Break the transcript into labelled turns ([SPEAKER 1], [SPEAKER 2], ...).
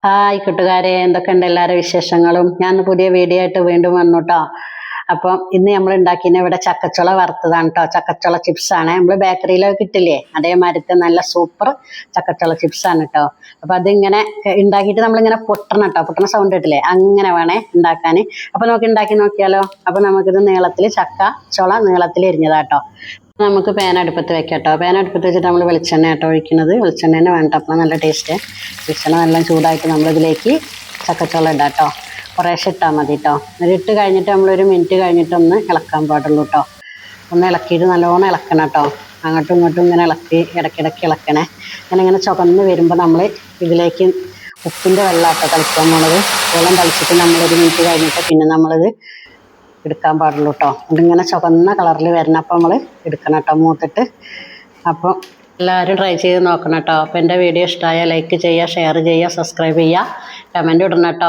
[SPEAKER 1] Hi കൂട്ടുകാരെ, എന്തൊക്കെയുണ്ട് എല്ലാവരുടെ വിശേഷങ്ങളും? ഞാൻ പുതിയ വീഡിയോ ആയിട്ട് വീണ്ടും വന്നു കേട്ടോ. അപ്പം ഇന്ന് നമ്മൾ ഉണ്ടാക്കിയത് ഇവിടെ ചക്കച്ചുള വറുത്തതാണ് കേട്ടോ. ചക്കച്ചുള ചിപ്സ് ആണ്. നമ്മൾ ബേക്കറിയിലൊക്കെ കിട്ടില്ലേ, അതേമാതിരത്തെ നല്ല സൂപ്പർ ചക്കച്ചുള ചിപ്സ് ആണ് കേട്ടോ. അപ്പൊ അതിങ്ങനെ ഉണ്ടാക്കിയിട്ട് നമ്മളിങ്ങനെ പൊട്ടണം കേട്ടോ. പൊട്ടണ സൗണ്ട് കിട്ടില്ലേ, അങ്ങനെ വേണേ ഉണ്ടാക്കാൻ. അപ്പൊ നമുക്ക് ഉണ്ടാക്കി നോക്കിയാലോ. അപ്പൊ നമുക്കിത് നീളത്തിൽ ചക്കച്ചുള നീളത്തിൽ എരിഞ്ഞതാട്ടോ. നമുക്ക് പാൻ അടുപ്പത്ത് വെക്കാം കേട്ടോ. പാൻ അടുപ്പത്ത് വെച്ചിട്ട് നമ്മൾ വെളിച്ചെണ്ണ ആട്ടോ ഒഴിക്കുന്നത്. വെളിച്ചെണ്ണ തന്നെ വേണ്ട, അപ്പം നല്ല ടേസ്റ്റ്. വെളിച്ചെണ്ണ നല്ല ചൂടായിട്ട് നമ്മളിതിലേക്ക് ചക്കച്ചുള ഇടാം കേട്ടോ. കുറേശ്ശെ ഇട്ടാൽ മതി കേട്ടോ. ഇട്ട് കഴിഞ്ഞിട്ട് നമ്മളൊരു മിനിറ്റ് കഴിഞ്ഞിട്ടൊന്ന് ഇളക്കാൻ പാടുള്ളൂ കേട്ടോ. ഒന്ന് ഇളക്കിയിട്ട് നല്ലോണം ഇളക്കണം കേട്ടോ. അങ്ങോട്ടും ഇങ്ങോട്ടും ഇങ്ങനെ ഇളക്കി ഇടയ്ക്കിടയ്ക്ക് ഇളക്കണേ. ഇങ്ങനെ ചുവന്ന് വരുമ്പോൾ നമ്മൾ ഇതിലേക്ക് ഉപ്പിൻ്റെ വെള്ളമാട്ടോ കളിക്കാൻ പോണത്. വെള്ളം തളിച്ചിട്ട് നമ്മളൊരു മിനിറ്റ് കഴിഞ്ഞിട്ട് പിന്നെ നമ്മളിത് എടുക്കാൻ പാടുള്ളൂ കേട്ടോ. അതിങ്ങനെ ചുവന്ന കളറിൽ വരണം. അപ്പം നമ്മൾ എടുക്കണം കേട്ടോ മൂത്തിട്ട്. അപ്പോൾ എല്ലാവരും ട്രൈ ചെയ്ത് നോക്കണം കേട്ടോ. അപ്പോൾ എൻ്റെ വീഡിയോ ഇഷ്ടമായാൽ ലൈക്ക് ചെയ്യുക, ഷെയർ ചെയ്യുക, സബ്സ്ക്രൈബ് ചെയ്യുക, കമൻറ്റ് ഇടണം കേട്ടോ.